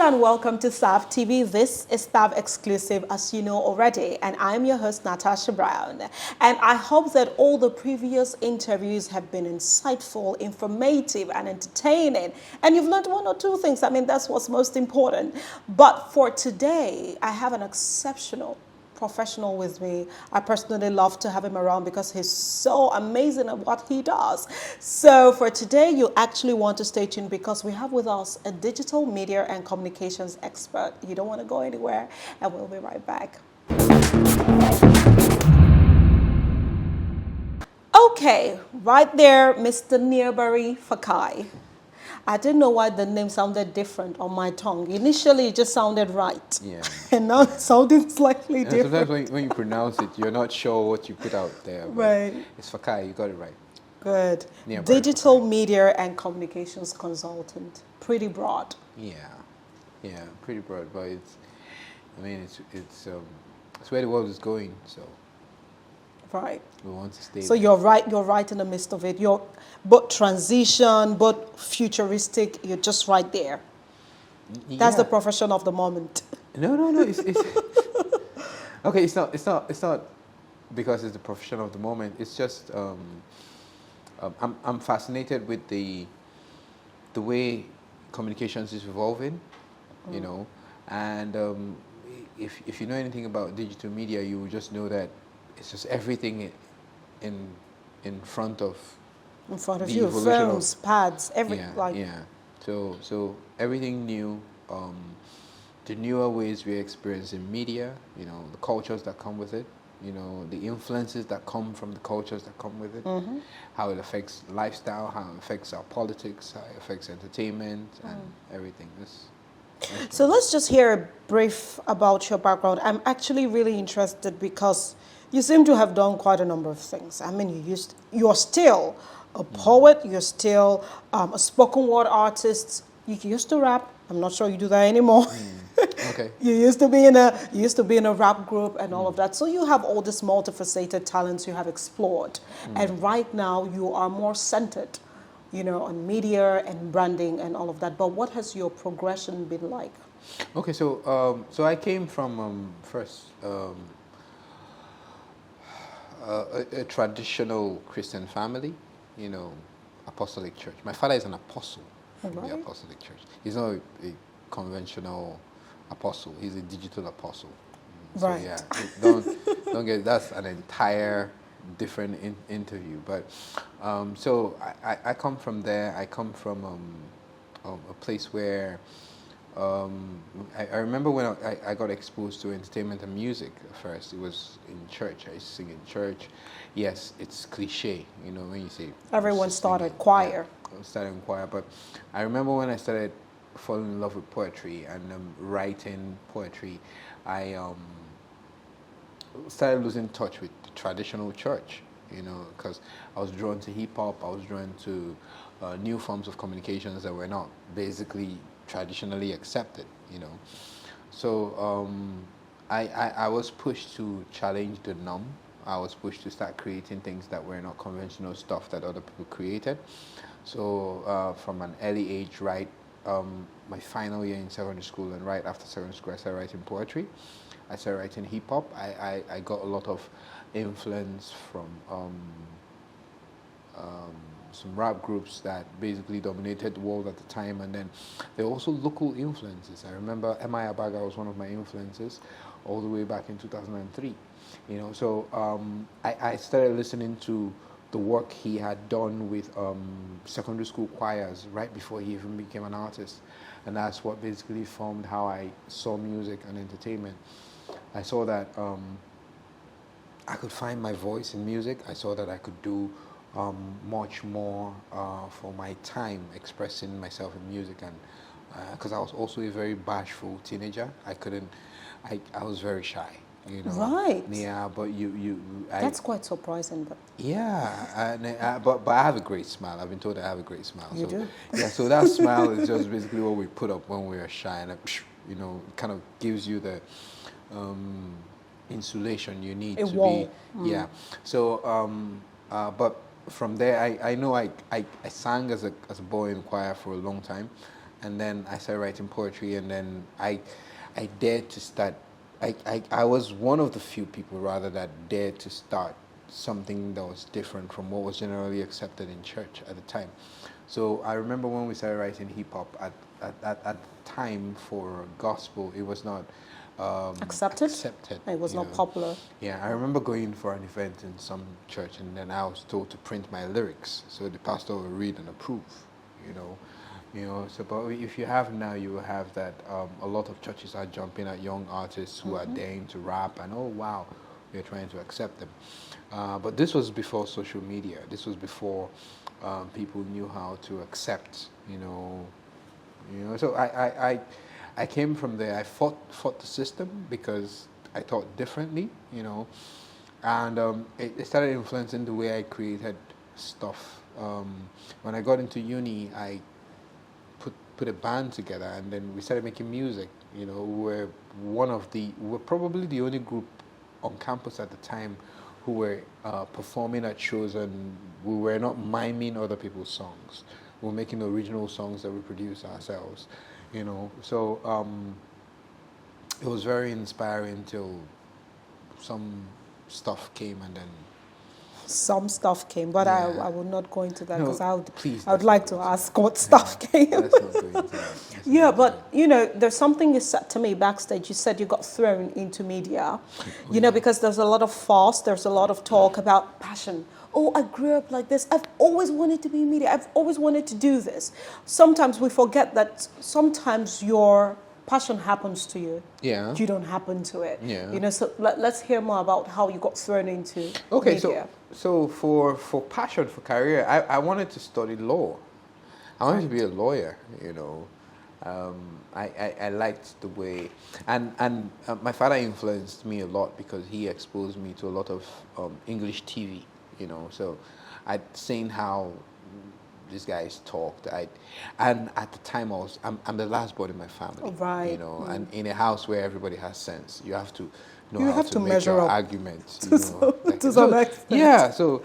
and welcome to Thav TV. This is Thav exclusive, as you know already, and I'm your host, Natasha Brown. And I hope that all the previous interviews have been insightful, informative, and entertaining, and you've learned one or two things. I mean, that's what's most important. But for today, I have an exceptional professional with me. I personally love to have him around because he's so amazing at what he does. So for today, you actually want to stay tuned because we have with us a digital media and communications expert. You don't want to go anywhere, and we'll be right back. Okay, right there, Mr. Nia'Bari Fakae. I didn't know why the name sounded different on my tongue. Initially, it just sounded right. Yeah. And now it sounded slightly And different. sometimes when you pronounce it, you're not sure what you put out there. But Right. It's Fakae, you got it right. Good. NiaBari Digital Fakae. media and communications consultant. Pretty broad. Yeah, pretty broad, but it's where the world is going. So Right. we want to stay. So there. you're right in the midst of it. You're both transition, both futuristic, you're just right there. That's the Yeah. profession of the moment. No. It's okay. It's not because it's the profession of the moment. It's just I'm fascinated with the way communications is evolving, you know, and if you know anything about digital media, you will just know that it's just everything in front of In front of the you, evolution of- phones, pads, everything. yeah. So everything new, the newer ways we experience in media, you know, the cultures that come with it, you know, the influences that come from the cultures that come with it, how it affects lifestyle, how it affects our politics, how it affects entertainment and everything. So let's just hear a brief about your background. I'm actually really interested because you seem to have done quite a number of things. I mean, you're still a poet, you're still a spoken word artist. You used to rap. I'm not sure you do that anymore. Okay. You used to be in a rap group and all of that. So you have all these multifaceted talents you have explored. And right now you are more centered, you know, on media and branding and all of that. But what has your progression been like? Okay, so I came from first a traditional Christian family, you know, apostolic church. My father is an apostle from the Right. apostolic church. He's not a conventional apostle. He's a digital apostle. So Right. yeah, don't get that's an entire different interview. But so I come from there. I come from a place where I remember when I got exposed to entertainment and music first. It was in church. I used to sing in church. Yes, it's cliche, you know, when you say Everyone singing. started choir. Yeah, I started in choir, but I remember when I started falling in love with poetry and writing poetry, I started losing touch with the traditional church, you know, because I was drawn to hip hop. I was drawn to new forms of communications that were not basically traditionally accepted, you know. So I was pushed to challenge the norm. I was pushed to start creating things that were not conventional stuff that other people created. So from an early age, right, my final year in secondary school and right after secondary school, I started writing poetry. I started writing hip hop. I got a lot of influence from some rap groups that basically dominated the world at the time, and then there were also local influences. I remember Nia'Bari was one of my influences all the way back in 2003. You know, so I started listening to the work he had done with secondary school choirs right before he even became an artist, and that's what basically formed how I saw music and entertainment. I saw that I could find my voice in music. I saw that I could do much more for my time expressing myself in music, and because I was also a very bashful teenager, I was very shy, you know. Right. Yeah, but That's quite surprising, but yeah, and, but I have a great smile. I've been told I have a great smile. You so, do? Yeah, so that smile is just basically what we put up when we are shy, and you know, kind of gives you the insulation you need A to wall. be. Yeah. So, but from there, I know I sang as a boy in choir for a long time, and then I started writing poetry, and then I dared to start. I was one of the few people, rather, that dared to start something that was different from what was generally accepted in church at the time. So I remember when we started writing hip hop at the time for gospel, it was not Accepted? accepted. It was you not know. popular. Yeah, I remember going for an event in some church, and then I was told to print my lyrics, so the pastor will read and approve. You know, So, but if you have now, you will have that. A lot of churches are jumping at young artists who are daring to rap, and oh wow, we're trying to accept them. But this was before social media. This was before people knew how to accept. So I came from there. I fought the system because I thought differently, and it started influencing the way I created stuff. When I got into uni, I put a band together, and then we started making music. We were we were probably the only group on campus at the time who were performing at shows, and we were not miming other people's songs. We were making original songs that we produced ourselves. So it was very inspiring till some stuff came, and then Some stuff came, but Yeah. I will not go into that No, because please, I would let's like not to go ask what stuff came. let's not go into that. Let's Yeah, not go but there's something you said to me backstage. You said you got thrown into media, because there's a lot of fuss, there's a lot of talk about passion. Oh, I grew up like this. I've always wanted to be in media. I've always wanted to do this. Sometimes we forget that sometimes your passion happens to you. Yeah. You don't happen to it. Yeah. So let's hear more about how you got thrown into Okay, media. so for passion, for career, I wanted to study law. I wanted to be a lawyer. I liked the way, and my father influenced me a lot because he exposed me to a lot of English TV. So I'd seen how these guys talked. And at the time I'm the last born in my family. Right. And in a house where everybody has sense, you have to know You how have to to make measure your up arguments. to some extent. Yeah. So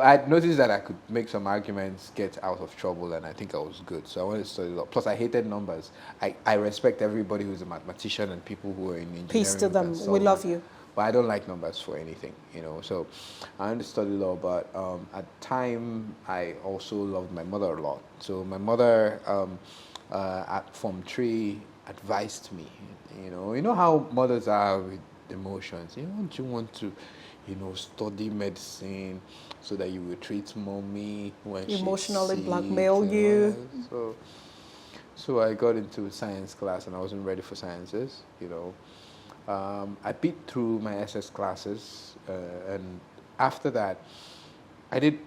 I noticed that I could make some arguments, get out of trouble, and I think I was good. So I wanted to study law. Plus, I hated numbers. I respect everybody who's a mathematician and people who are in engineering. Peace to who them. can We solve love it. you. But I don't like numbers for anything, So I wanted to study law, but at the time I also loved my mother a lot. So my mother at Form 3 advised me, you know how mothers are with emotions. Don't you want to, study medicine so that you will treat mommy when Emotionally she's sick, blackmail you. So I got into science class and I wasn't ready for sciences, I beat through my SS classes, and after that, I did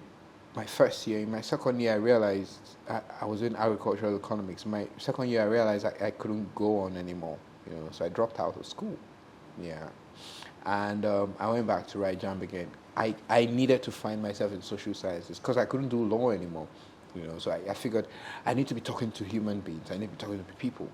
my first year. In my second year, I realized I was in agricultural economics. My second year, I realized I couldn't go on anymore, so I dropped out of school. Yeah. And I went back to write JAMB again. I needed to find myself in social sciences because I couldn't do law anymore. So I figured I need to be talking to human beings. I need to be talking to people,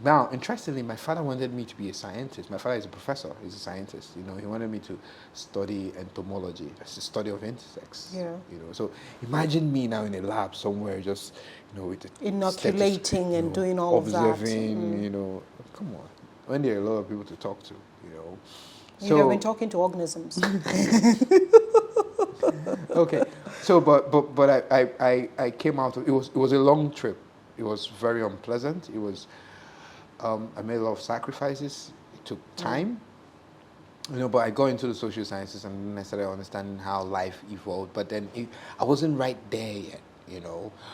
Now, interestingly, my father wanted me to be a scientist. My father is a professor. He's a scientist. He wanted me to study entomology. That's the study of insects. Yeah. So imagine me now in a lab somewhere just, with the Inoculating and doing all of that. observing, come on. When there are a lot of people to talk to, You've been talking to organisms. Okay, so but I came out. It was a long trip. It was very unpleasant. It was I made a lot of sacrifices. It took time, but I got into the social sciences and then I started understanding how life evolved. But then I wasn't right there yet.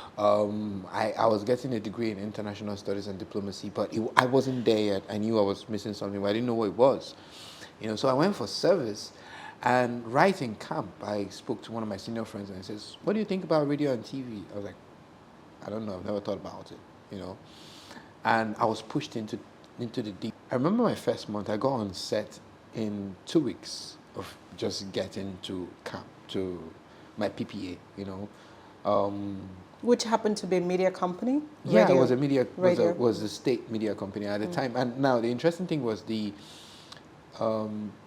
I was getting a degree in international studies and diplomacy, but I wasn't there yet. I knew I was missing something, but I didn't know what it was. So I went for service. And right in camp, I spoke to one of my senior friends and he says, "What do you think about radio and TV?" I was like, "I don't know, I've never thought about it, And I was pushed into the deep. I remember my first month, I got on set in 2 weeks of just getting to camp, to my PPA, Which happened to be a media company? Yeah, Radio. it was a media, Radio. was a state media company at the time. And now the interesting thing was the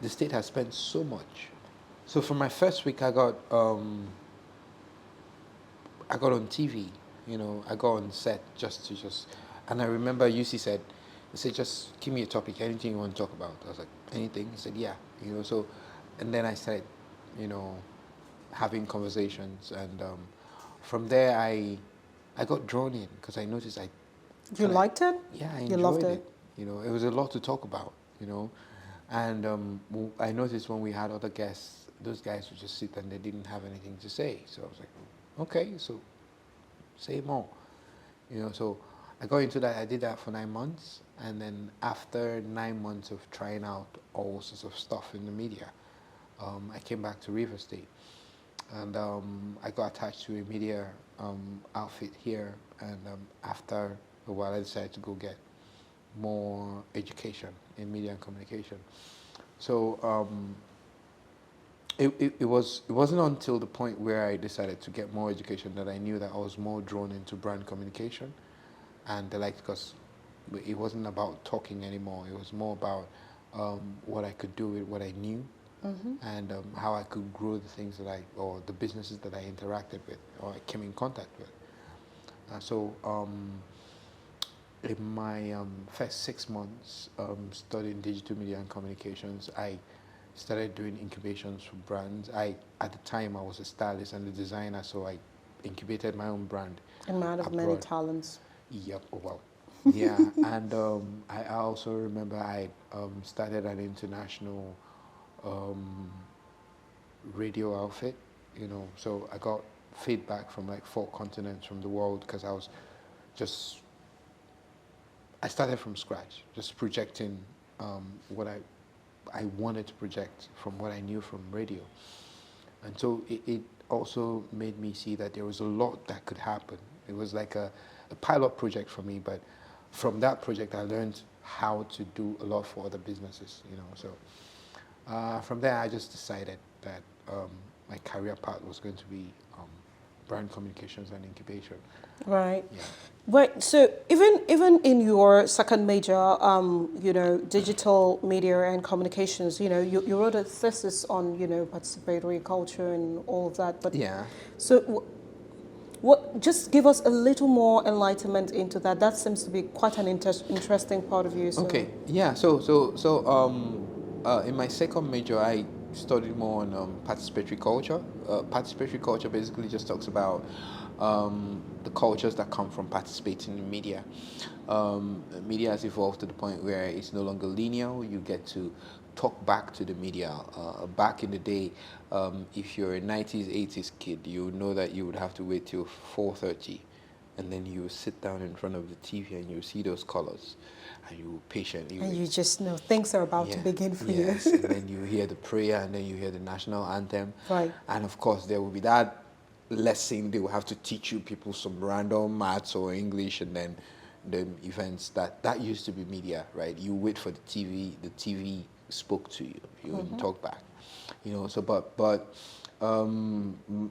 state has spent so much. So for my first week, I got on TV, You know, I go on set and I remember UC said, he said, just give me a topic, anything you want to talk about. I was like, anything? He said, yeah. You know, so, and then I started, you know, having conversations, and from there I got drawn in because I noticed You liked it? yeah, I You loved enjoyed it? it. You know, it was a lot to talk about, you know. And I noticed when we had other guests, those guys would just sit and they didn't have anything to say. So I was like, okay, so say more. You know, so I got into that. I did that for 9 months. And then after 9 months of trying out all sorts of stuff in the media, I came back to River State. And I got attached to a media outfit here. And after a while, I decided to go get more education in media and communication. So it wasn't until the point where I decided to get more education that I knew that I was more drawn into brand communication, and because it wasn't about talking anymore. It was more about what I could do with what I knew, and how I could grow the things or the businesses that I interacted with or I came in contact with. So in my first 6 months studying digital media and communications, I started doing incubations for brands. At the time, I was a stylist and a designer, so I incubated my own brand. A man of many talents. Yep, oh, well, yeah. And I also remember I started an international radio outfit, you know, so I got feedback from like 4 continents from the world because I started from scratch, just projecting what I wanted to project from what I knew from radio. And so it also made me see that there was a lot that could happen. It was like a pilot project for me, but from that project I learned how to do a lot for other businesses, you know. So from there I just decided that my career path was going to be brand communications and incubation. Right. Yeah. Right. So even in your second major, digital media and communications, you wrote a thesis on, participatory culture and all of that. But yeah. So what? Just give us a little more enlightenment into that. That seems to be quite an interesting part of you. So. Okay. Yeah. So in my second major, I studied more on participatory culture. Participatory culture basically just talks about the cultures that come from participating in media. Media has evolved to the point where it's no longer linear. You get to talk back to the media. Back in the day, if you're a 90s, 80s kid, you know that you would have to wait till 4:30, and then you sit down in front of the TV and you see those colors, and you patiently wait. And you just know things are about to begin for you. Yes, and then you hear the prayer, and then you hear the national anthem. Right. And of course, there will be that lesson. They will have to teach you people some random maths or English, and then the events that used to be media, right? You wait for the TV spoke to you. You wouldn't talk back, you know. So, but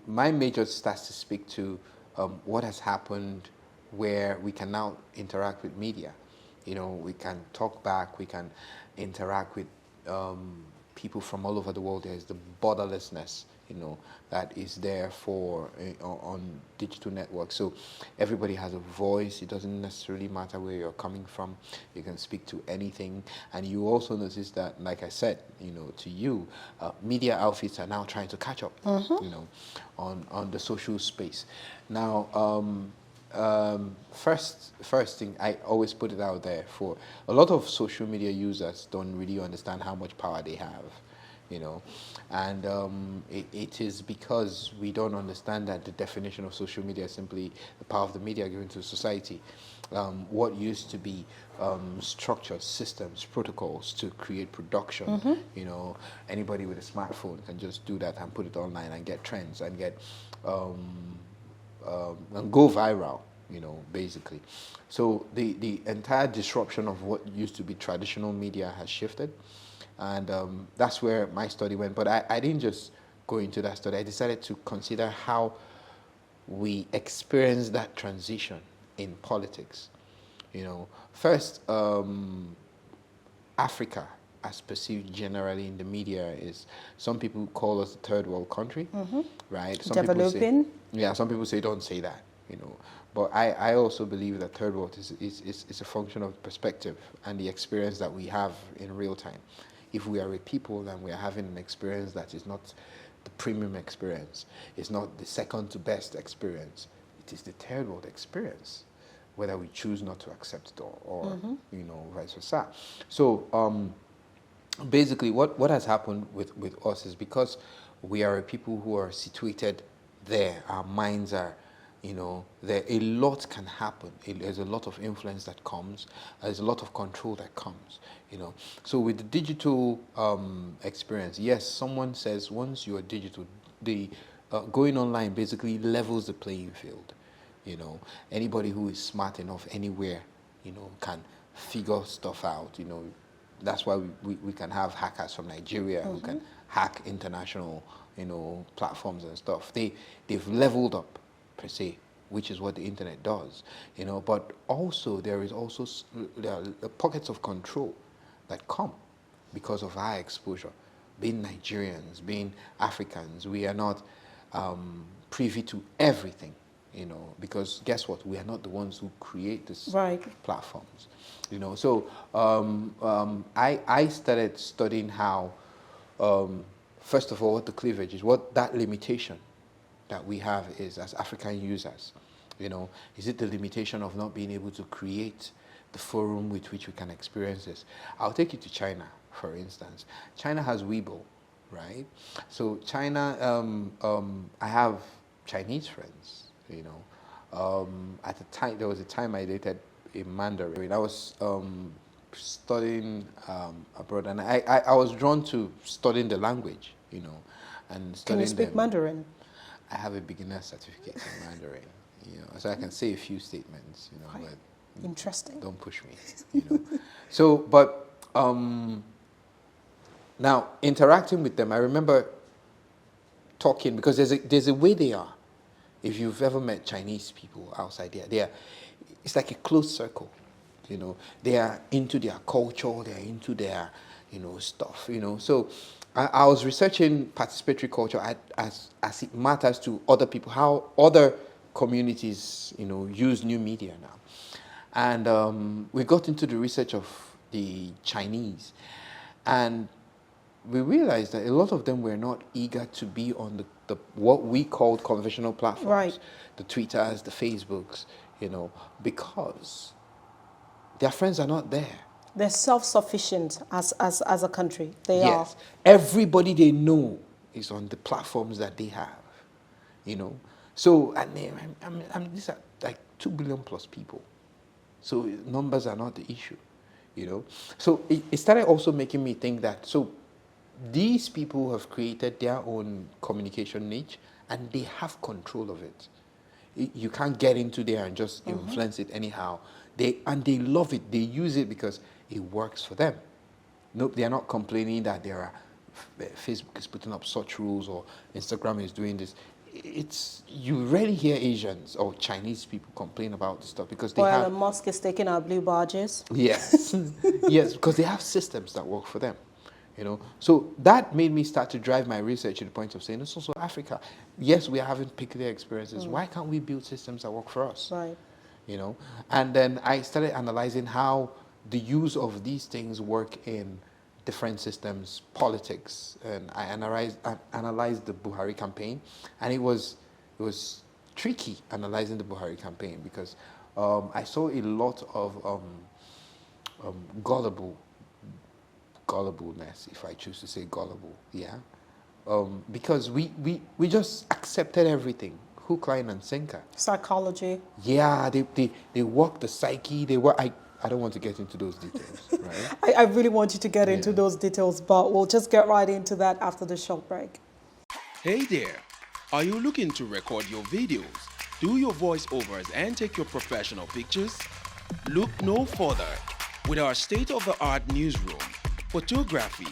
my major starts to speak to what has happened, where we can now interact with media. You know, we can talk back. We can interact with people from all over the world. There's the borderlessness, you know, that is there on digital networks. So everybody has a voice. It doesn't necessarily matter where you're coming from. You can speak to anything. And you also notice that, like I said, you know, to you, media outfits are now trying to catch up, you know, on the social space. Now, first thing, I always put it out there, for a lot of social media users don't really understand how much power they have, you know, and it is because we don't understand that the definition of social media is simply the power of the media given to society. What used to be structures, systems, protocols to create production, you know, anybody with a smartphone can just do that and put it online and get trends and get and go viral, you know, basically. So the entire disruption of what used to be traditional media has shifted, and that's where my study went. But I didn't just go into that study. I decided to consider how we experience that transition in politics. You know, first, Africa, as perceived generally in the media, is, some people call us a third world country, right? Some Developing. People say, some people say don't say that, you know. But I also believe that third world is a function of perspective and the experience that we have in real time. If we are a people and we are having an experience that is not the premium experience, it's not the second to best experience, it is the third world experience, whether we choose not to accept it or vice versa. So basically what has happened with us is because we are a people who are situated there, our minds are, there a lot can happen. There's a lot of influence that comes. There's a lot of control that comes. So with the digital experience, yes, someone says once you are digital, the going online basically levels the playing field. Anybody who is smart enough anywhere, can figure stuff out. That's why we can have hackers from Nigeria who can hack international, platforms and stuff. They've leveled up per se, which is what the internet does, but also there are pockets of control that come because of our exposure. Being Nigerians, being Africans, we are not privy to everything, because guess what? We are not the ones who create these platforms, So I started studying how, first of all, what the cleavage is, what that limitation that we have is as African users. Is it the limitation of not being able to create the forum with which we can experience this? I'll take you to China, for instance. China has Weibo, right? So China, I have Chinese friends, At the time, there was a time I dated a Mandarin. I was studying abroad, and I was drawn to studying the language, and studying. Can you speak Mandarin? I have a beginner certificate in Mandarin, so I can say a few statements, but interesting. Don't push me, So, but now interacting with them, I remember talking because there's a way they are. If you've ever met Chinese people outside there, it's like a closed circle, They are into their culture, they are into their, stuff, So I was researching participatory culture as it matters to other people, how other communities, use new media now. And we got into the research of the Chinese, and we realized that a lot of them were not eager to be on the what we called conventional platforms, the Twitters, the Facebooks, because their friends are not there. They're self-sufficient as a country. They are. Everybody they know is on the platforms that they have, So, and these are like 2 billion plus people. So numbers are not the issue, So it started also making me think that, so these people have created their own communication niche and they have control of it. You can't get into there and just influence it anyhow. They love it. They use it because it works for them. No, they are not complaining that Facebook is putting up such rules or Instagram is doing this. You rarely hear Asians or Chinese people complain about this stuff because they have. Elon Musk is taking our blue barges. Yes, yes, because they have systems that work for them. So that made me start to drive my research to the point of saying, it's also Africa. Yes, we are having peculiar experiences. Why can't we build systems that work for us? Right. And then I started analyzing how the use of these things work in different systems, politics, and I analyzed the Buhari campaign, and it was tricky analyzing the Buhari campaign because I saw a lot of gullibleness, if I choose to say gullible, because we just accepted everything, hook, line, and sinker. Psychology. Yeah, they work the psyche. I don't want to get into those details, right? I really want you to get into those details, but we'll just get right into that after the short break. Hey there, are you looking to record your videos, do your voiceovers, and take your professional pictures? Look no further. With our state-of-the-art newsroom, photography,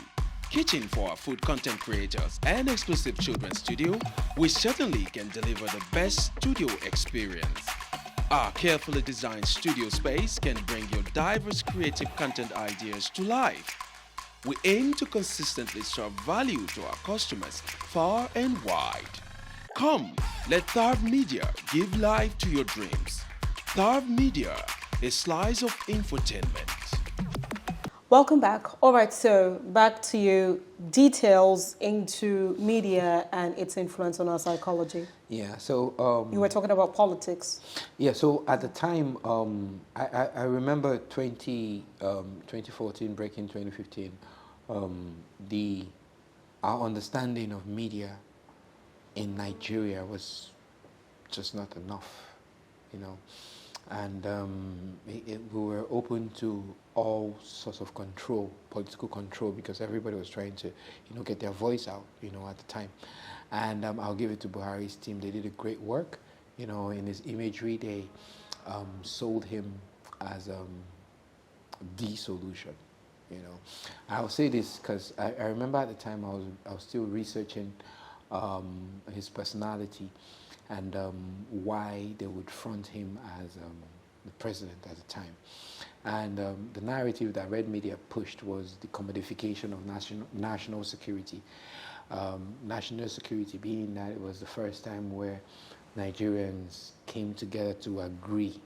kitchen for our food content creators, and exclusive children's studio, we certainly can deliver the best studio experience. Our carefully designed studio space can bring your diverse creative content ideas to life. We aim to consistently serve value to our customers far and wide. Come, let Thav Media give life to your dreams. Thav Media, a slice of infotainment. Welcome back. All right, so back to you. Details into media and its influence on our psychology. Yeah, so You were talking about politics. yeah, so at the time, I remember 2014 breaking 2015, our understanding of media in Nigeria was just not enough, you know, and we were open to all sorts of control, political control, because everybody was trying to, get their voice out, at the time. And I'll give it to Buhari's team. They did a great work, in his imagery. They sold him as the solution. I'll say this because I remember at the time I was still researching his personality and why they would front him as the president at the time. And the narrative that Red Media pushed was the commodification of national security. National security being that it was the first time where Nigerians came together to agree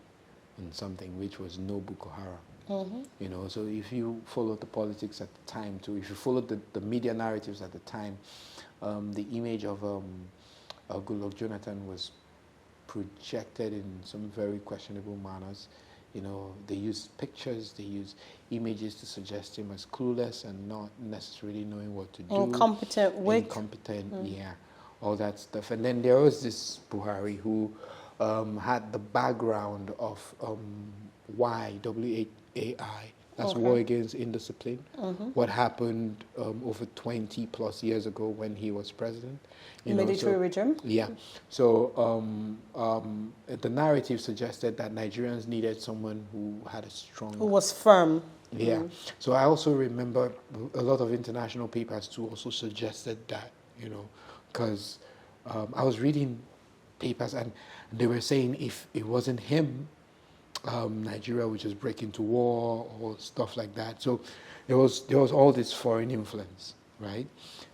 on something, which was no Boko Haram. Mm-hmm. So if you followed the politics at the time too, if you followed the media narratives at the time, the image of Goodluck Jonathan was projected in some very questionable manners. They use pictures, they use images to suggest him as clueless and not necessarily knowing what to do. Incompetent, weak. Incompetent, yeah, all that stuff. And then there was this Buhari who had the background of WAI, that's War Against Indiscipline, what happened over 20 plus years ago when he was president. Military regime? Yeah. So the narrative suggested that Nigerians needed someone who had a strong... Who was firm. Yeah. So I also remember a lot of international papers too also suggested that, because I was reading papers and they were saying if it wasn't him, Nigeria would just break into war or stuff like that. So there was all this foreign influence, right?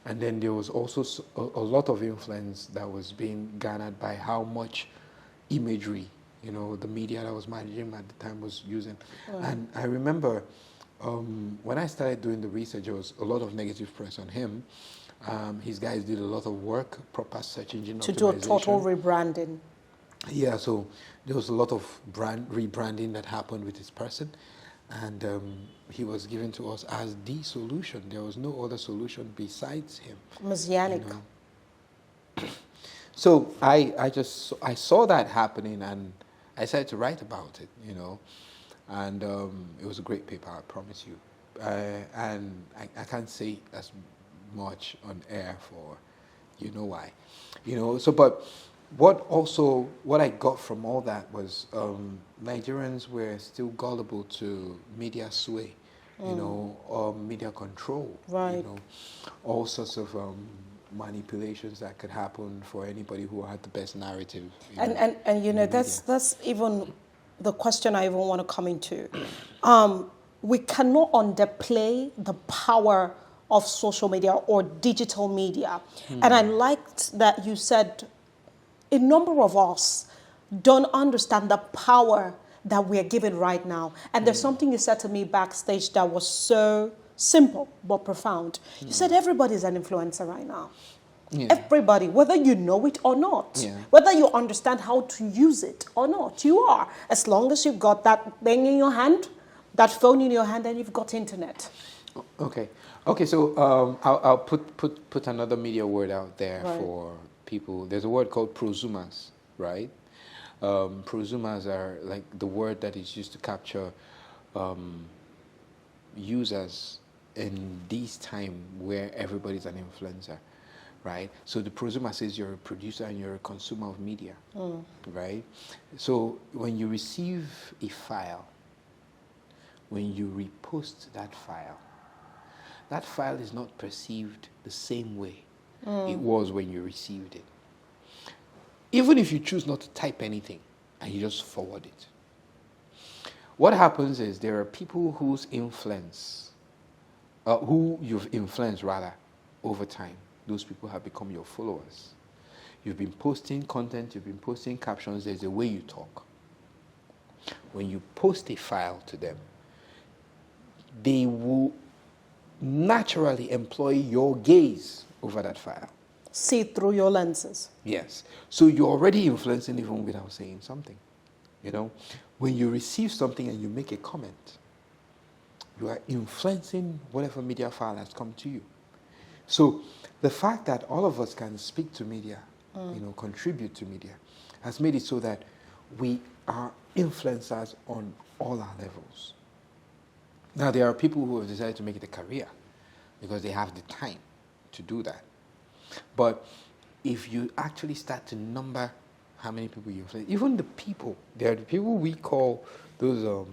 And then there was also a lot of influence that was being garnered by how much imagery, the media that was managing at the time was using. And I remember when I started doing the research, there was a lot of negative press on him. His guys did a lot of work, proper search engine to do a total rebranding. Yeah, so there was a lot of rebranding that happened with this person, and he was given to us as the solution. There was no other solution besides him. Messianic. So I saw that happening, and I decided to write about it, and it was a great paper, I promise you. And I can't say as much on air for why. So but what I got from all that was Nigerians were still gullible to media sway, or media control, right. All sorts of manipulations that could happen for anybody who had the best narrative. And that's even the question I even want to come into. We cannot underplay the power of social media or digital media. And I liked that you said a number of us don't understand the power that we're given right now. And there's something you said to me backstage that was so simple but profound. You said everybody's an influencer right now. Yeah. Everybody, whether you know it or not, Yeah. whether you understand how to use it or not, you are. As long as you've got that thing in your hand, that phone in your hand, and you've got internet. Okay, so I'll put another media word out there for people. There's a word called prosumers, right? Prosumers are like the word that is used to capture users in this time where everybody's an influencer, right? So the prosumer says you're a producer and you're a consumer of media, right? So when you receive a file, when you repost that file is not perceived the same way it was when you received it. Even if you choose not to type anything and you just forward it. What happens is there are people whose influence, who you've influenced rather, over time. Those people have become your followers. You've been posting content, you've been posting captions, there's a way you talk. when you post a file to them, they will naturally employ your gaze over that file. See through your lenses. Yes. So you're already influencing even without saying something. You know, when you receive something and you make a comment, you are influencing whatever media file has come to you. So the fact that all of us can speak to media, contribute to media, has made it so that we are influencers on all our levels. Now, there are people who have decided to make it a career because they have the time to do that. But if you actually start to number how many people you influence, even the people, there are the people we call those,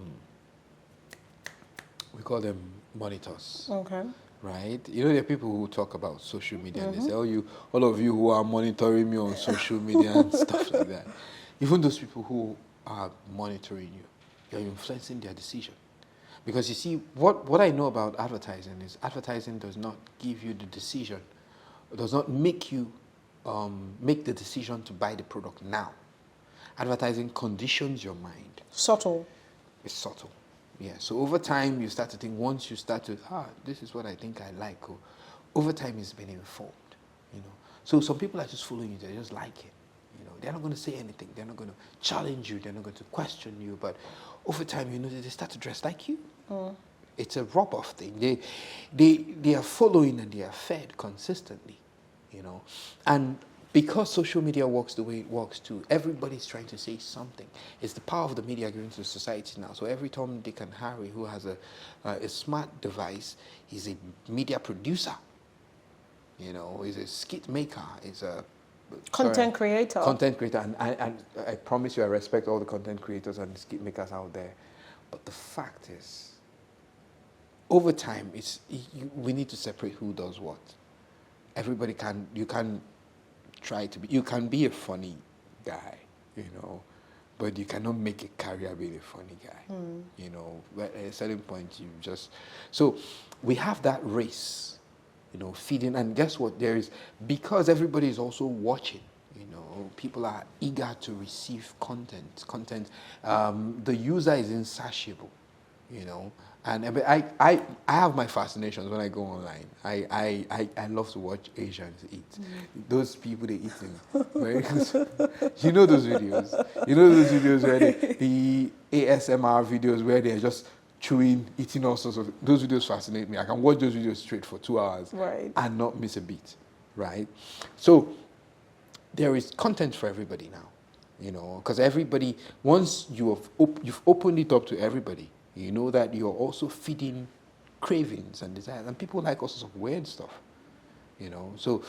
we call them monitors. Okay. Right? You know, there are people who talk about social media and they say, all of you who are monitoring me on social media and stuff like that. Even those people who are monitoring you, you're influencing their decision. Because you see, what I know about advertising is advertising does not give you the decision, does not make you make the decision to buy the product now. Advertising conditions your mind. Subtle. It's subtle. Yeah. So over time, you start to think, once you start to, this is what I think I like. Or over time, it's been informed. You know. So some people are just following you. They just like it. You know. They're not going to say anything. They're not going to challenge you. They're not going to question you. But over time, you know, they start to dress like you. It's a rub-off thing. They are following and they are fed consistently, you know. And because social media works the way it works too, everybody's trying to say something. It's the power of the media given to society now. So every Tom, Dick, and Harry who has a smart device is a media producer. You know, is a skit maker, is a Content creator. Content creator, and I promise you, I respect all the content creators and skit makers out there. But the fact is, over time, we need to separate who does what. Everybody you can try to be, you can be a funny guy, you know, but you cannot make a career being a funny guy, you know. But at a certain point, so we have that race, you know, feeding, and guess what? Because everybody is also watching, you know, people are eager to receive content. The user is insatiable, you know. And I have my fascinations when I go online. I love to watch Asians eat. Those people, they eat in very you know those videos. You know those videos where the ASMR videos where they're just chewing, eating all sorts of. Those videos fascinate me. I can watch those videos straight for 2 hours and not miss a beat. Right? So there is content for everybody now. You know, because everybody, once you've opened it up to everybody, you know that you're also feeding cravings and desires. And people like all sorts of weird stuff, you know. So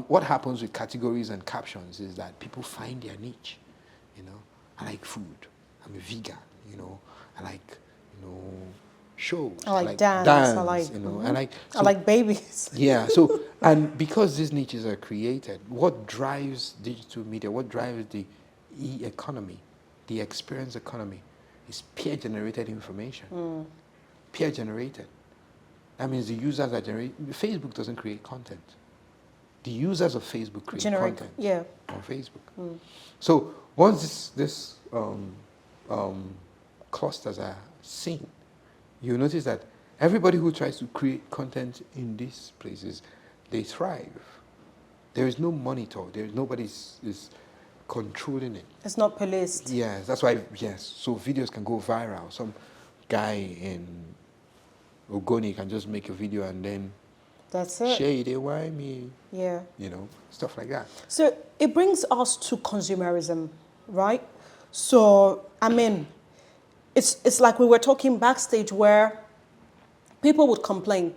what happens with categories and captions is that people find their niche, you know. I like food. I'm a vegan, you know. I like, you know, shows. I like dance. I like, you know. I like babies. Yeah. So, and because these niches are created, what drives digital media, what drives the e-economy, the experience economy, is peer-generated information. Peer-generated. That means the users are generating. Facebook doesn't create content. The users of Facebook create content on Facebook. So once this clusters are seen, you notice that everybody who tries to create content in these places, they thrive. There is no monitor. Nobody is controlling it. It's not policed. Yes, that's why, so videos can go viral. Some guy in Ogoni can just make a video and then that's it. Shade, why me? Yeah. You know, stuff like that. So it brings us to consumerism, right? So, I mean, it's like we were talking backstage where people would complain.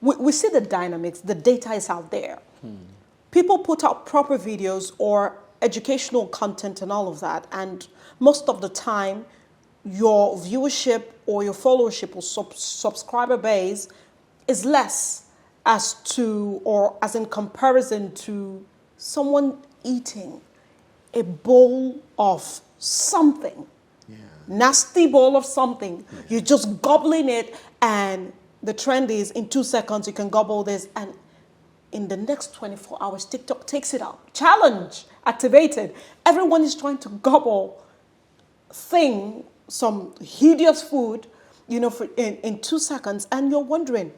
We see the dynamics, the data is out there. People put out proper videos or educational content and all of that, and most of the time, your viewership or your followership or subscriber base is less as in comparison to someone eating a bowl of something, nasty bowl of something. You're just gobbling it, and the trend is in 2 seconds you can gobble this, and in the next 24 hours, TikTok takes it out. Challenge activated. Everyone is trying to gobble thing, some hideous food, you know, in 2 seconds, and you're wondering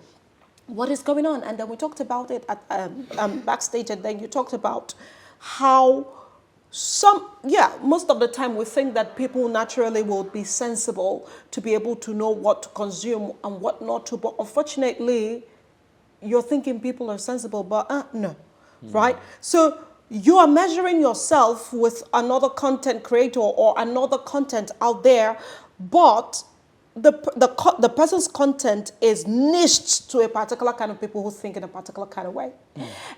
what is going on. And then we talked about it at backstage, and then you talked about how most of the time we think that people naturally will be sensible to be able to know what to consume and what not to, but unfortunately, you're thinking people are sensible, but no, right? So you are measuring yourself with another content creator or another content out there, but the person's content is niched to a particular kind of people who think in a particular kind of way.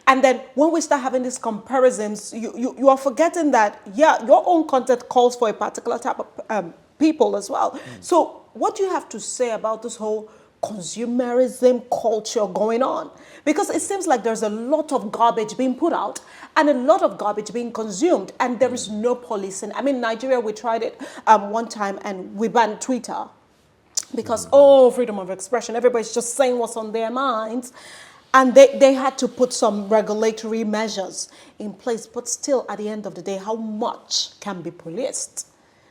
And then when we start having these comparisons, you are forgetting that, your own content calls for a particular type of people as well. So what do you have to say about this whole consumerism culture going on? Because it seems like there's a lot of garbage being put out and a lot of garbage being consumed, and there is no policing. I mean, Nigeria, we tried it one time and we banned Twitter because, freedom of expression. Everybody's just saying what's on their minds. And they had to put some regulatory measures in place. But still, at the end of the day, how much can be policed?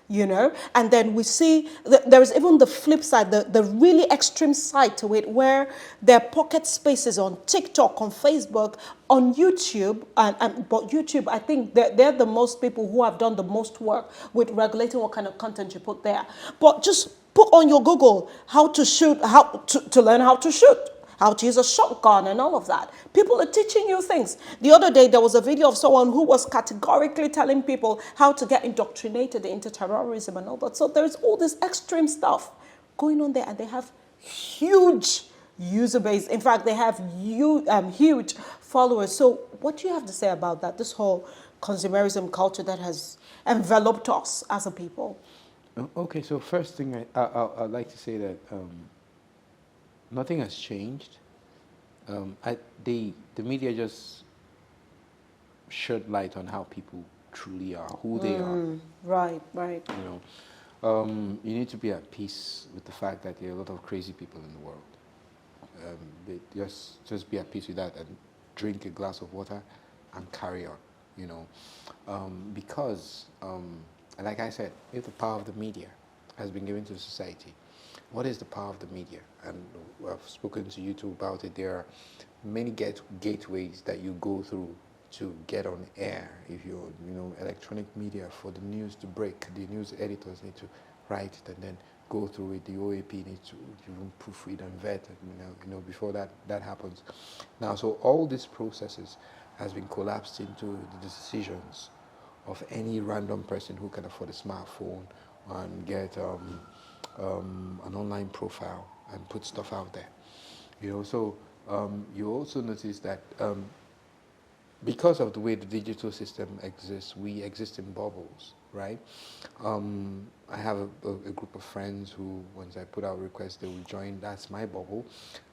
You know? And then we see there is even the flip side, the really extreme side to it, where there are pocket spaces on TikTok, on Facebook, on YouTube. But YouTube, I think they're the most people who have done the most work with regulating what kind of content you put there. But just put on your Google how to shoot, how to learn how to shoot, how to use a shotgun and all of that. People are teaching you things. The other day, there was a video of someone who was categorically telling people how to get indoctrinated into terrorism and all that. So there's all this extreme stuff going on there, and they have huge user base. In fact, they have huge followers. So what do you have to say about that, this whole consumerism culture that has enveloped us as a people? Okay, so first thing I'd like to say that nothing has changed. The media just shed light on how people truly are, who they are. Right. You know, you need to be at peace with the fact that there are a lot of crazy people in the world. Just be at peace with that and drink a glass of water and carry on. You know, because like I said, if the power of the media has been given to society, what is the power of the media? And I've spoken to you too about it. There are many gateways that you go through to get on air. If you're, electronic media, for the news to break, the news editors need to write it and then go through it. The OAP needs to even proofread and vet, before that happens. Now, so all these processes has been collapsed into the decisions of any random person who can afford a smartphone and get an online profile and put stuff out there. So you also notice that because of the way the digital system exists, we exist in bubbles, right? I have a group of friends who, once I put out requests, they will join. That's my bubble.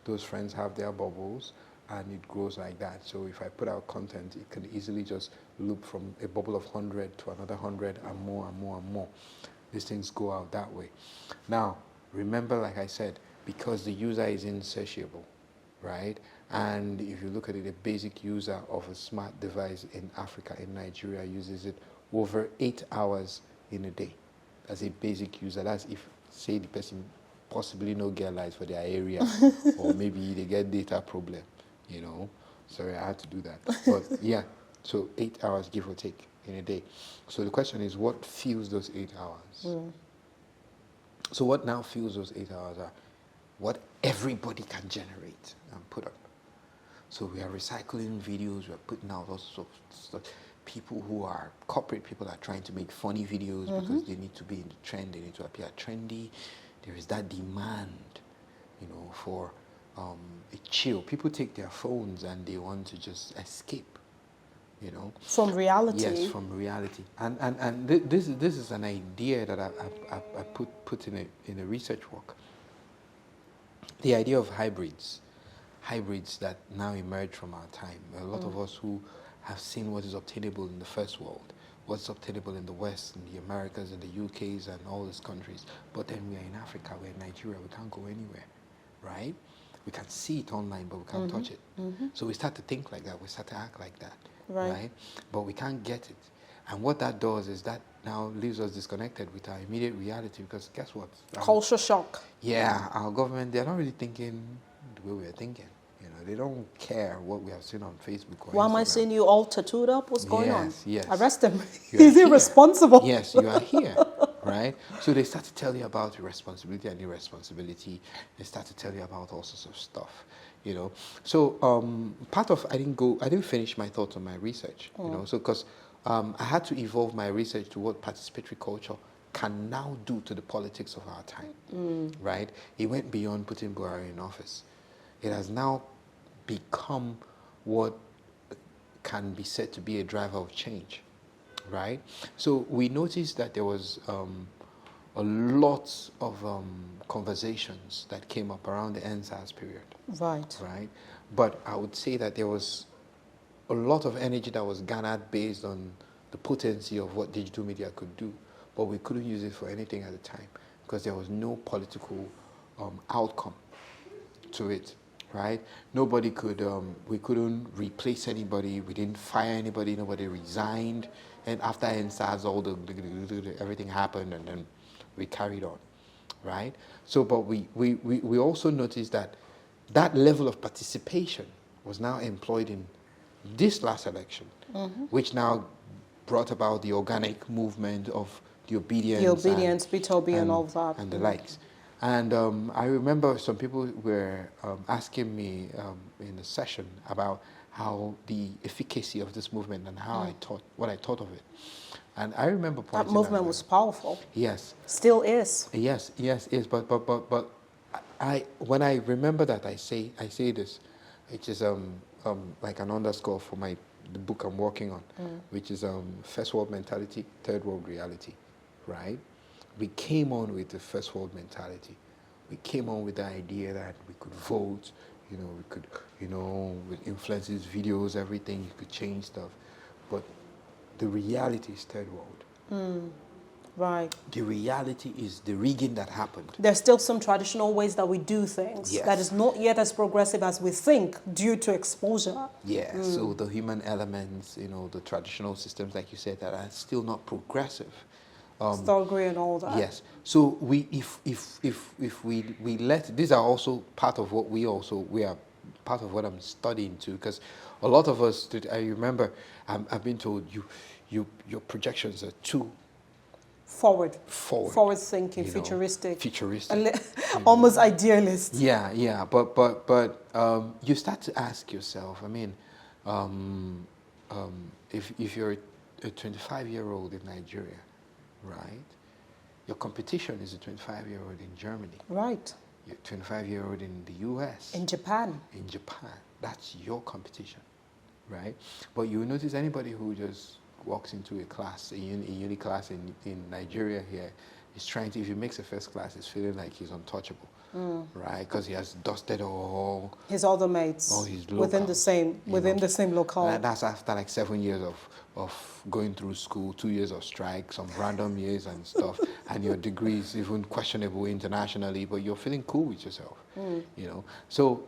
Those friends have their bubbles, and it grows like that. So if I put out content, it can easily just loop from a bubble of 100 to another 100 and more and more and more. These things go out that way. Now, remember, like I said, because the user is insatiable, right? And if you look at it, a basic user of a smart device in Africa, in Nigeria, uses it over 8 hours in a day. As a basic user. That's if, say, the person possibly no get lights for their area, or maybe they get data problem, Sorry, I had to do that. But yeah, so 8 hours, give or take, in a day. So the question is, what fuels those 8 hours? So what now fuels those 8 hours are what everybody can generate and put up. So we are recycling videos, we are putting out all sorts of stuff. People who are, corporate people are trying to make funny videos because they need to be in the trend, they need to appear trendy. There is that demand, for a chill. People take their phones and they want to just escape, From reality. Yes, from reality. And this is an idea that I put in a research work. The idea of hybrids that now emerge from our time. A lot of us who have seen what is obtainable in the first world, what's obtainable in the West, in the Americas, in the UKs, and all these countries. But then we are in Africa, we're in Nigeria, we can't go anywhere, right? We can see it online, but we can't touch it. So we start to think like that, we start to act like that, right? But we can't get it. And what that does is that now leaves us disconnected with our immediate reality, because guess what? Culture shock. Yeah, our government, they're not really thinking the way we're thinking. They don't care what we have seen on Facebook or Why am I Instagram. seeing you all tattooed up? What's going on? Yes. Arrest him. You are He's here. irresponsible. Yes, you are here, right? So they start to tell you about responsibility and irresponsibility. They start to tell you about all sorts of stuff, So part of I didn't finish my thoughts on my research, So because I had to evolve my research to what participatory culture can now do to the politics of our time, right? It went beyond putting Buhari in office. It has now become what can be said to be a driver of change, right? So we noticed that there was a lot of conversations that came up around the NSAS period. Right. But I would say that there was a lot of energy that was garnered based on the potency of what digital media could do, but we couldn't use it for anything at the time because there was no political outcome to it. Right? Nobody could, we couldn't replace anybody, we didn't fire anybody, nobody resigned, and after NSAS, everything happened, and then we carried on, right? So, but we also noticed that that level of participation was now employed in this last election, which now brought about the organic movement of the obedience, B2B and all that. And the likes. And I remember some people were asking me in a session about how the efficacy of this movement and how what I thought of it. And I remember that movement was powerful. Yes. Still is. Yes, but when I remember that, I say this, which is like an underscore for the book I'm working on, which is First World Mentality, Third World Reality, right? We came on with the first world mentality. We came on with the idea that we could vote, we could, with influences, videos, everything, you could change stuff. But the reality is third world. Right. The reality is the rigging that happened. There's still some traditional ways that we do things that is not yet as progressive as we think due to exposure. Yeah, so the human elements, the traditional systems, like you said, that are still not progressive. Still agree and all that. Yes. So if we let, these are also part of what we are part of what I'm studying too, because a lot of us, I remember, I've been told your projections are too forward thinking, futuristic, almost idealist. Yeah. But you start to ask yourself. I mean, if you're a 25-year-old in Nigeria, right? Your competition is a 25-year-old in Germany. Right. You're a 25-year-old in the US. In Japan. That's your competition, right? But you will notice anybody who just walks into a class, a uni class in Nigeria here, is trying to, if he makes a first class, he's feeling like he's untouchable, right? Because he has dusted all his other mates, all his within the same locale. And that's after like 7 years of going through school, 2 years of strike, some random years and stuff, and your degree is even questionable internationally, but you're feeling cool with yourself, So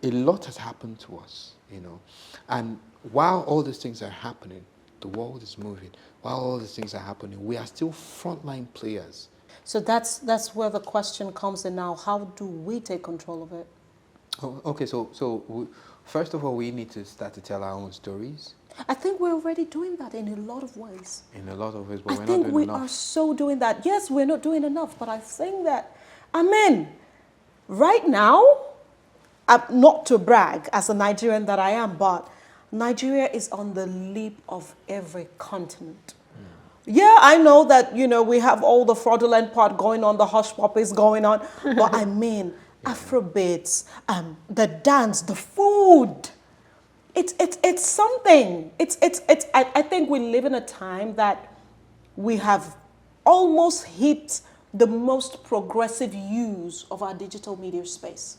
a lot has happened to us, and while all these things are happening, the world is moving. While all these things are happening, we are still frontline players. So that's where the question comes in now. How do we take control of it? Oh, okay, so first of all, we need to start to tell our own stories. I think we're already doing that in a lot of ways. In a lot of ways, but we're not doing enough. I think we are so doing that. Yes, we're not doing enough, but I think that, right now, not to brag as a Nigerian that I am, but Nigeria is on the lip of every continent. Yeah, I know that, we have all the fraudulent part going on, the hush puppies going on, but Afrobeats, the dance, the food, it's something. I think we live in a time that we have almost hit the most progressive use of our digital media space.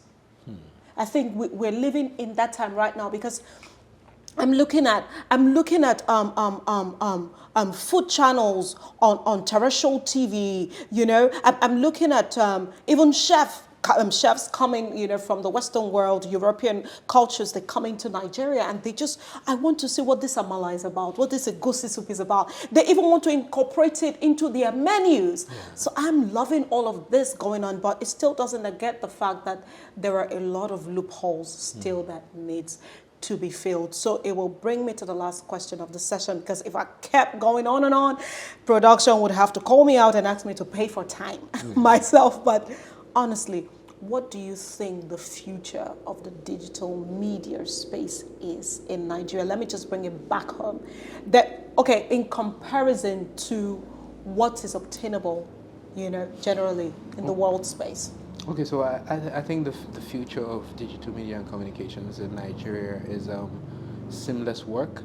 I think we're living in that time right now because I'm looking at food channels on terrestrial TV. I'm looking at even chef chefs coming, from the Western world, European cultures, they come into Nigeria and I want to see what this amala is about, what this egusi soup is about. They even want to incorporate it into their menus. Yeah. So I'm loving all of this going on, but it still doesn't negate the fact that there are a lot of loopholes still that needs to be filled. So it will bring me to the last question of the session, because if I kept going on and on, production would have to call me out and ask me to pay for time myself. But honestly, what do you think the future of the digital media space is in Nigeria? Let me just bring it back home. In comparison to what is obtainable, generally in the world space. Okay, so I think the future of digital media and communications in Nigeria is seamless work,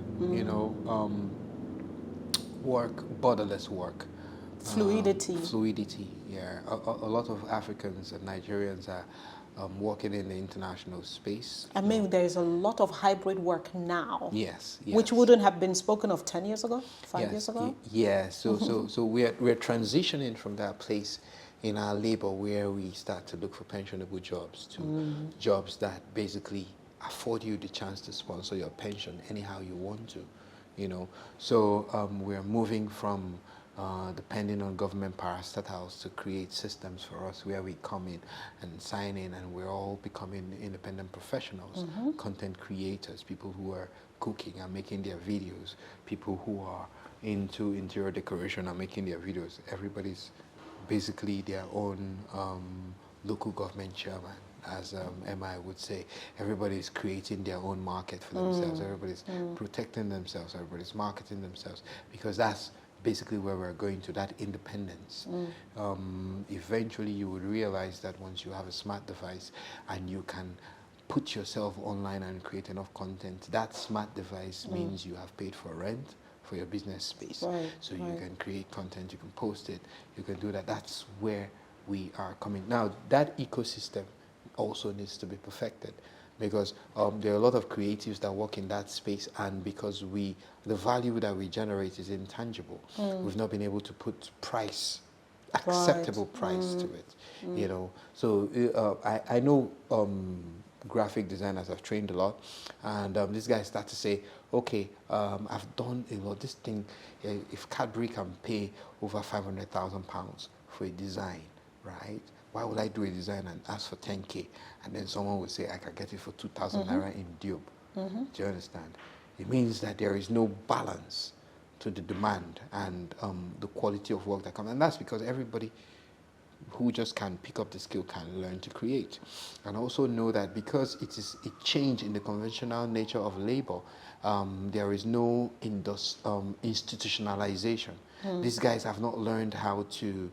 work, borderless work. Fluidity, yeah. A lot of Africans and Nigerians are working in the international space. I mean, there is a lot of hybrid work now. Yes. Which wouldn't have been spoken of 10 years ago, 5 years ago? Yeah, so we're transitioning from that place in our labor where we start to look for pensionable jobs to jobs that basically afford you the chance to sponsor your pension anyhow you want to, So we're moving from depending on government parastatals to create systems for us where we come in and sign in, and we're all becoming independent professionals, content creators, people who are cooking and making their videos, people who are into interior decoration and making their videos. Everybody's basically their own local government chairman, as MI would say. Everybody's creating their own market for themselves. Everybody's protecting themselves. Everybody's marketing themselves, because that's basically where we're going to, that independence. Eventually you would realize that once you have a smart device and you can put yourself online and create enough content, that smart device means you have paid for rent for your business space. So you can create content, you can post it, you can do that. That's where we are coming. Now, that ecosystem also needs to be perfected, because there are a lot of creatives that work in that space, and because the value that we generate is intangible, we've not been able to put acceptable price to it, So I know graphic designers have trained a lot, and this guy start to say, okay, I've done a lot. This thing, if Cadbury can pay over £500,000 for a design, right? Why would I do a design and ask for 10K? And then someone would say, I can get it for 2,000 naira in Dube. Do you understand? It means that there is no balance to the demand and the quality of work that comes. And that's because everybody who just can pick up the skill can learn to create. And also know that because it is a change in the conventional nature of labor, there is no institutionalization. These guys have not learned how to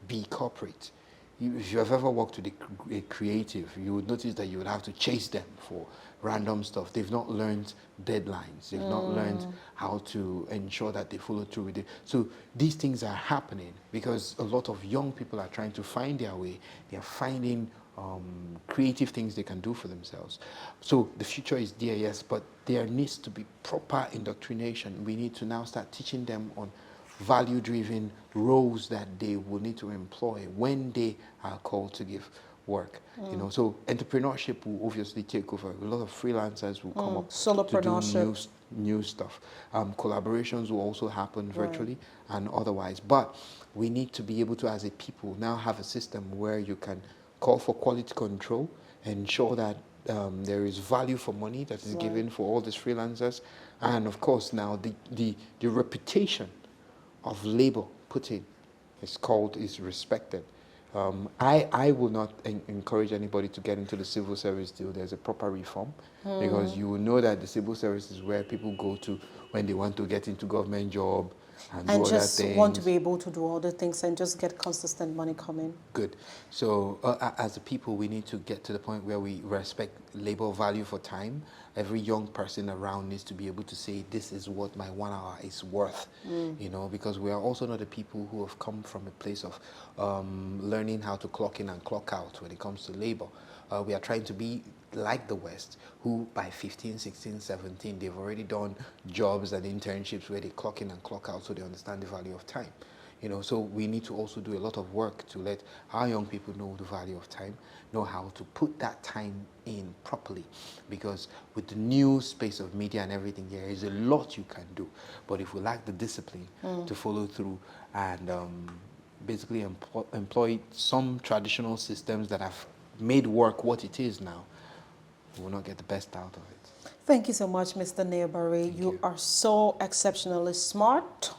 be corporate. If you have ever worked with a creative, you would notice that you would have to chase them for random stuff. They've not learned deadlines. They've not learned how to ensure that they follow through with it. So these things are happening because a lot of young people are trying to find their way. They are finding creative things they can do for themselves. So the future is there, yes, but there needs to be proper indoctrination. We need to now start teaching them on value-driven roles that they will need to employ when they are called to give work. So entrepreneurship will obviously take over. A lot of freelancers will come up to do new stuff. Collaborations will also happen virtually and otherwise. But we need to be able to, as a people, now have a system where you can call for quality control, ensure that there is value for money that is given for all these freelancers, and of course now the reputation of labor put in is respected. I will not encourage anybody to get into the civil service till there's a proper reform, because you will know that the civil service is where people go to when they want to get into government job and do just other things. Want to be able to do other things and just get consistent money coming. Good. So as a people, we need to get to the point where we respect labor value for time. Every young person around needs to be able to say, this is what my 1 hour is worth, because we are also not the people who have come from a place of learning how to clock in and clock out when it comes to labor. We are trying to be like the West, who by 15, 16, 17, they've already done jobs and internships where they clock in and clock out, so they understand the value of time. You know, so we need to also do a lot of work to let our young people know the value of time, know how to put that time in properly, because with the new space of media and everything, there is a lot you can do. But if we lack the discipline to follow through and basically employ some traditional systems that have made work what it is now, we will not get the best out of it. Thank you so much, Mr. Nia'Bari. You are so exceptionally smart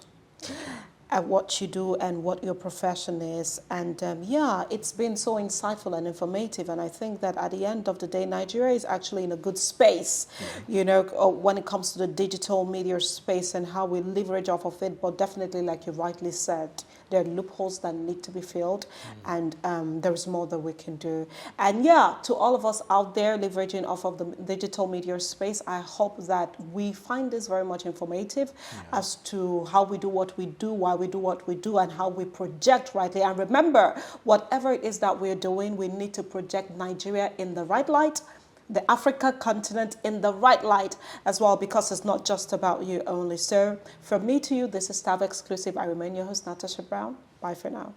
at what you do and what your profession is. And yeah, it's been so insightful and informative. And I think that at the end of the day, Nigeria is actually in a good space, you know, when it comes to the digital media space and how we leverage off of it. But definitely, like you rightly said, there are loopholes that need to be filled, and there is more that we can do. And yeah, to all of us out there leveraging off of the digital media space, I hope that we find this very much informative as to how we do what we do, why we do what we do, and how we project rightly. And remember, whatever it is that we're doing, we need to project Nigeria in the right light, the Africa continent in the right light as well, because it's not just about you only. So from me to you, this is Thav Exclusive. I remain your host, Natasha Brown. Bye for now.